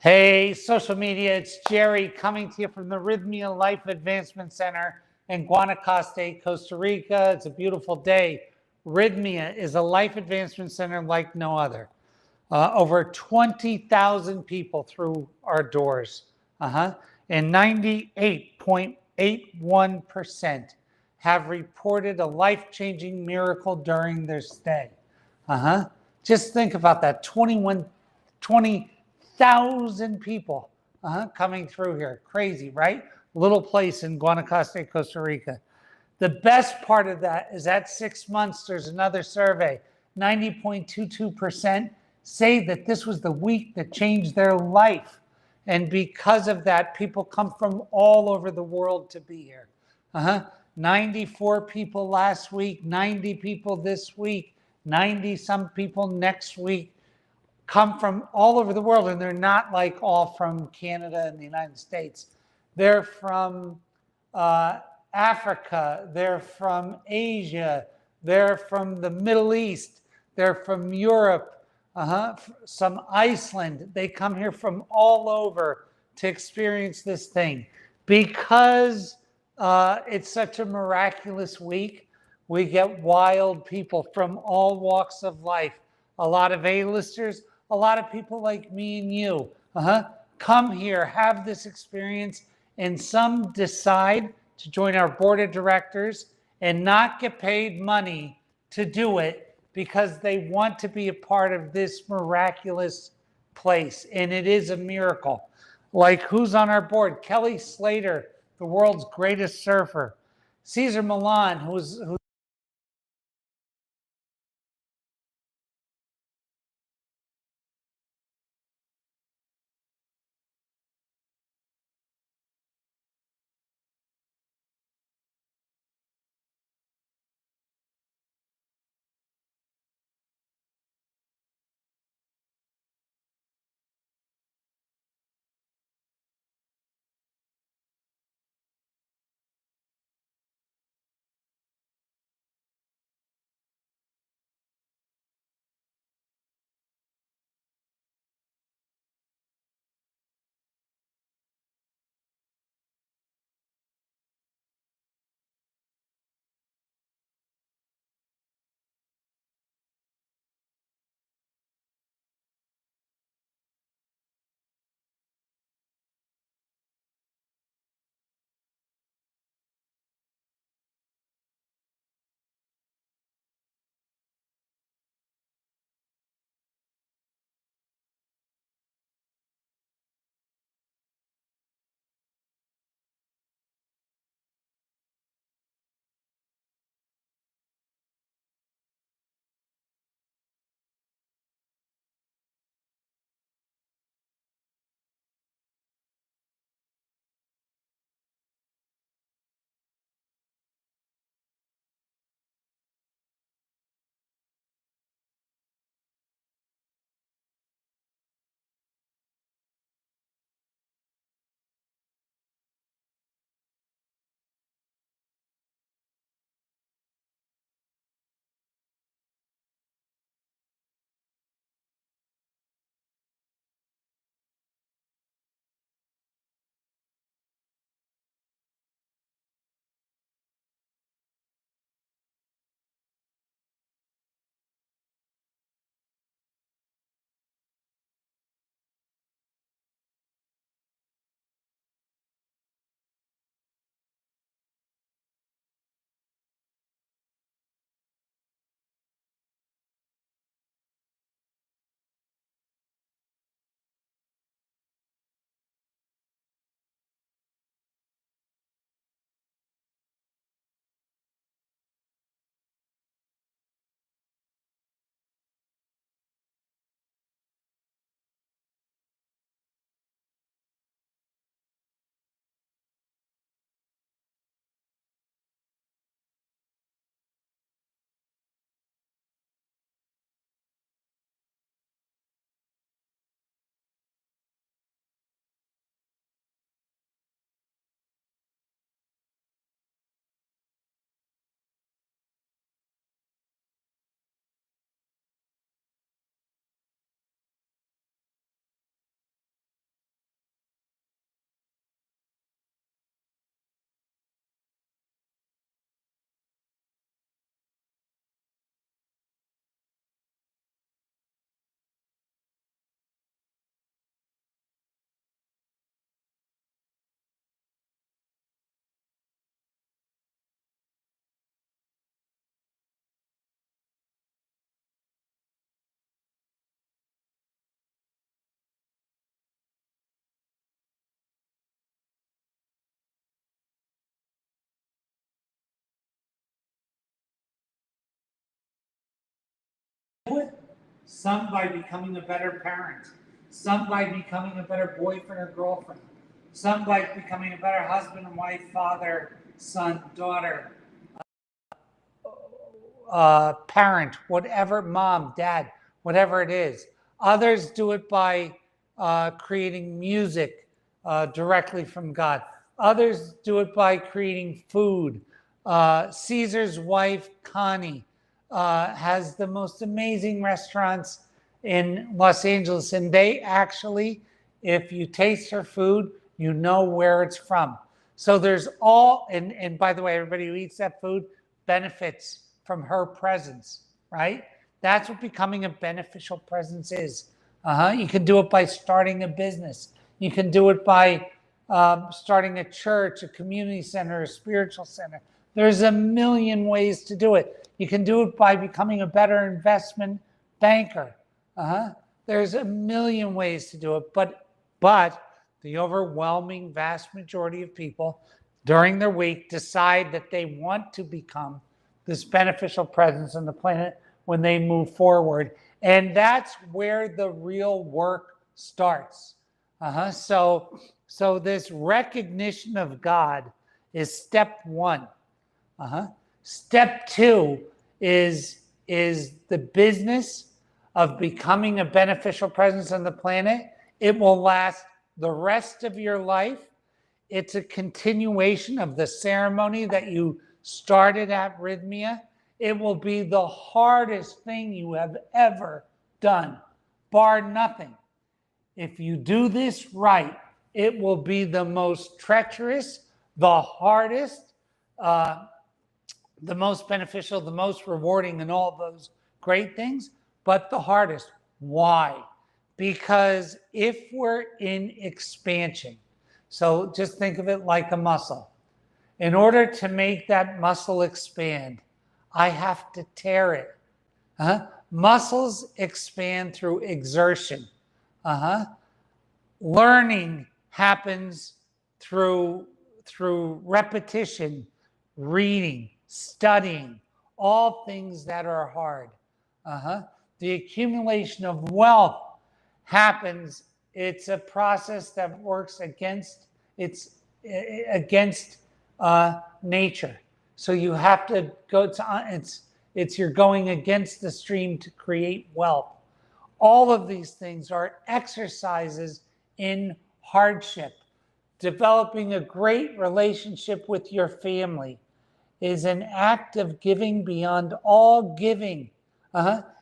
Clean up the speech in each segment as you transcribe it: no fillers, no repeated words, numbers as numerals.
Hey, social media, it's Jerry coming to you from the Rythmia Life Advancement Center in Guanacaste, Costa Rica. It's a beautiful day. Rythmia is a life advancement center like no other. Over 20,000 people through our doors. And 98.81% have reported a life-changing miracle during their stay. Just think about that, 20,000 people coming through here. Crazy, right? Little place in Guanacaste, Costa Rica. The best part of that is at 6 months, there's another survey. 90.22% say that this was the week that changed their life. And because of that, people come from all over the world to be here. 94 people last week, 90 people this week, 90 some people next week. Come from all over the world, and they're not like all from Canada and the United States. They're from Africa, they're from Asia, they're from the Middle East, they're from Europe, some Iceland. They come here from all over to experience this thing. Because it's such a miraculous week, we get wild people from all walks of life. A lot of A-listers, a lot of people like me and you. Come here, have this experience, and some decide to join our board of directors and not get paid money to do it because they want to be a part of this miraculous place. And it is a miracle. Like who's on our board? Kelly Slater, the world's greatest surfer. Cesar Millan, who's do it? Some by becoming a better parent. Some by becoming a better boyfriend or girlfriend. Some by becoming a better husband and wife, father, son, daughter, parent, whatever, mom, dad, whatever it is. Others do it by creating music directly from God. Others do it by creating food. Caesar's wife, Connie, has the most amazing restaurants in Los Angeles. And they actually, if you taste her food, you know where it's from. So there's all, and by the way, everybody who eats that food benefits from her presence, right? That's what becoming a beneficial presence is. You can do it by starting a business. You can do it by starting a church, a community center, a spiritual center. There's a million ways to do it. You can do it by becoming a better investment banker. There's a million ways to do it, but the overwhelming vast majority of people during their week decide that they want to become this beneficial presence on the planet when they move forward. And that's where the real work starts. So this recognition of God is step one. Step two is the business of becoming a beneficial presence on the planet. It will last the rest of your life. It's a continuation of the ceremony that you started at Rythmia. It will be the hardest thing you have ever done, bar nothing. If you do this right, it will be the most treacherous, the hardest, the most beneficial, the most rewarding, and all those great things, but the hardest. Why? Because if we're in expansion, so just think of it like a muscle. In order to make that muscle expand, I have to tear it. Muscles expand through exertion. Learning happens through repetition, reading, studying, all things that are hard. The accumulation of wealth happens. It's a process that works against nature. So you have to go to it's you're going against the stream to create wealth. All of these things are exercises in hardship. Developing a great relationship with your family is an act of giving beyond all giving.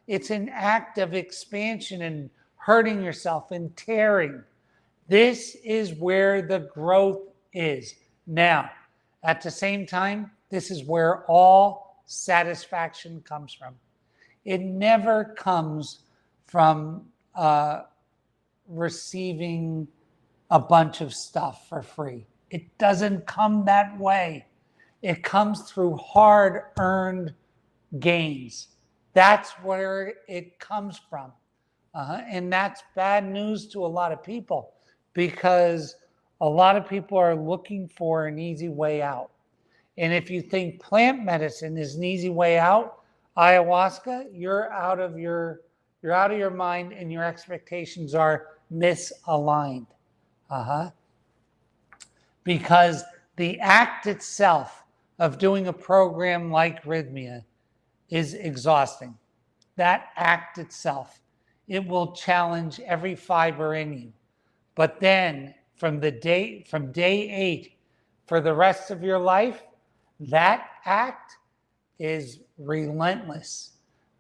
It's an act of expansion and hurting yourself and tearing. This is where the growth is. Now, at the same time, this is where all satisfaction comes from. It never comes from receiving a bunch of stuff for free. It doesn't come that way. It comes through hard-earned gains. That's where it comes from. And that's bad news to a lot of people, because a lot of people are looking for an easy way out. And if you think plant medicine is an easy way out, ayahuasca, you're out of your mind, and your expectations are misaligned. Because the act itself of doing a program like Rythmia is exhausting. That act itself, it will challenge every fiber in you. But then from day 8 for the rest of your life, that act is relentless.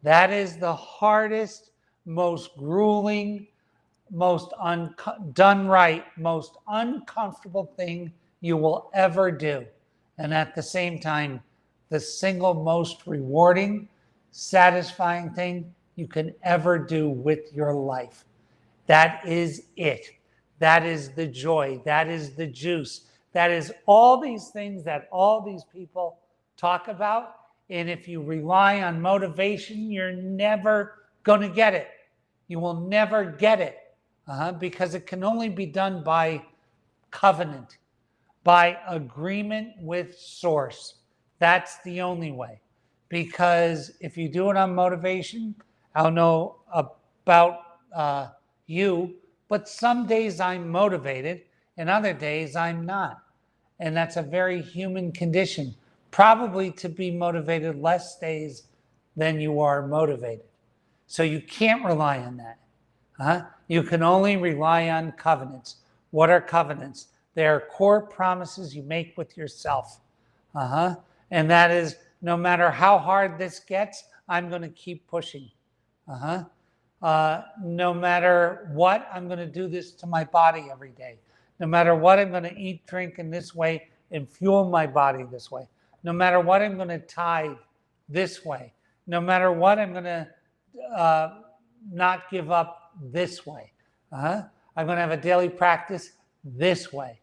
That is the hardest, most grueling, most done right, most uncomfortable thing you will ever do. And at the same time, the single most rewarding, satisfying thing you can ever do with your life. That is it. That is the joy. That is the juice. That is all these things that all these people talk about. And if you rely on motivation, you're never going to get it. You will never get it because it can only be done by covenant, by agreement with Source. That's the only way. Because if you do it on motivation, I don't know about you, but some days I'm motivated and other days I'm not. And that's a very human condition, probably to be motivated less days than you are motivated. So you can't rely on that. You can only rely on covenants. What are covenants? They are core promises you make with yourself. And that is, no matter how hard this gets, I'm going to keep pushing. No matter what, I'm going to do this to my body every day. No matter what, I'm going to eat, drink in this way and fuel my body this way. No matter what, I'm going to tithe this way. No matter what, I'm going to not give up this way. I'm going to have a daily practice this way.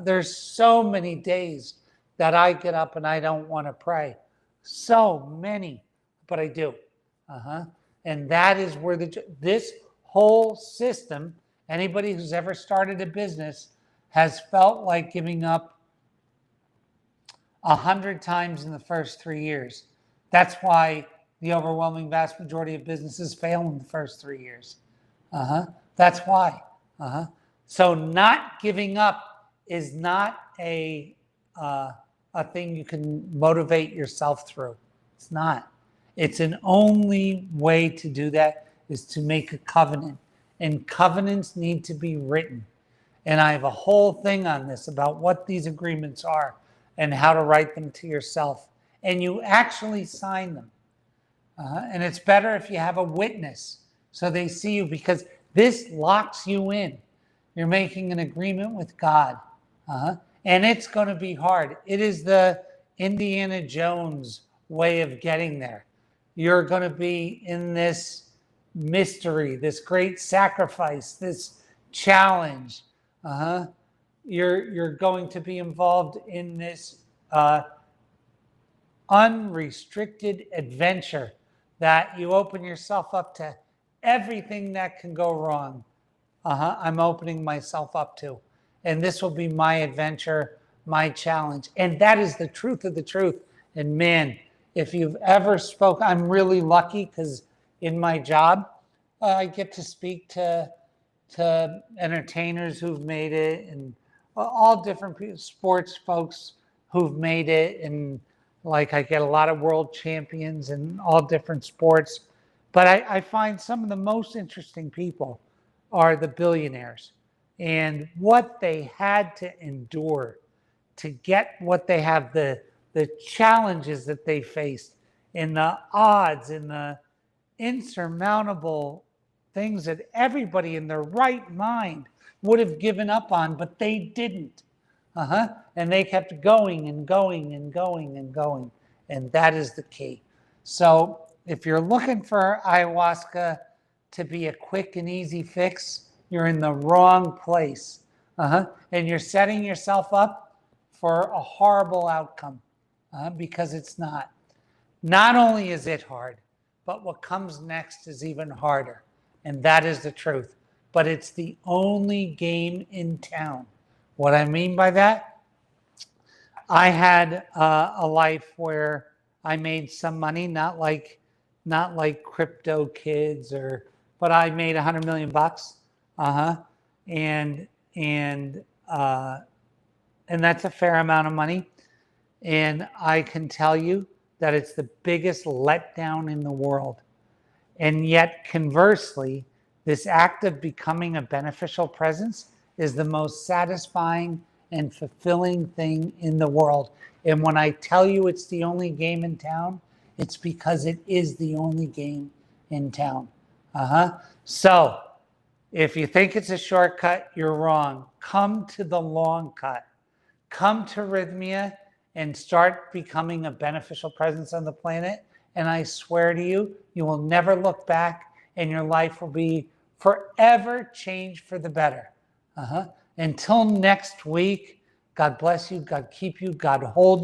There's so many days that I get up and I don't want to pray. So many, but I do. And that is where this whole system, anybody who's ever started a business has felt like giving up 100 times in the first 3 years. That's why the overwhelming vast majority of businesses fail in the first 3 years. That's why. So not giving up is not a thing you can motivate yourself through. It's not. It's an only way to do that is to make a covenant. And covenants need to be written. And I have a whole thing on this about what these agreements are and how to write them to yourself. And you actually sign them. And it's better if you have a witness so they see you, because this locks you in. You're making an agreement with God. And it's going to be hard. It is the Indiana Jones way of getting there. You're going to be in this mystery, this great sacrifice, this challenge. You're going to be involved in this unrestricted adventure that you open yourself up to everything that can go wrong. I'm opening myself up to. And this will be my adventure, my challenge. And that is the truth of the truth. And man, if you've ever spoke, I'm really lucky because in my job, I get to speak to entertainers who've made it and all different people, sports folks who've made it. And like I get a lot of world champions in all different sports. But I find some of the most interesting people are the billionaires and what they had to endure to get what they have, the challenges that they faced and the odds and the insurmountable things that everybody in their right mind would have given up on, but they didn't. And they kept going and going and going and going. And that is the key. So if you're looking for ayahuasca to be a quick and easy fix, you're in the wrong place. And you're setting yourself up for a horrible outcome because it's not. Not only is it hard, but what comes next is even harder. And that is the truth. But it's the only game in town. What I mean by that, I had a life where I made some money, not like crypto kids, but I made $100 million. And that's a fair amount of money. And I can tell you that it's the biggest letdown in the world. And yet, conversely, this act of becoming a beneficial presence is the most satisfying and fulfilling thing in the world. And when I tell you it's the only game in town, it's because it is the only game in town. So if you think it's a shortcut, you're wrong. Come to the long cut. Come to Rythmia and start becoming a beneficial presence on the planet. And I swear to you, you will never look back and your life will be forever changed for the better. Until next week, God bless you, God keep you, God hold you.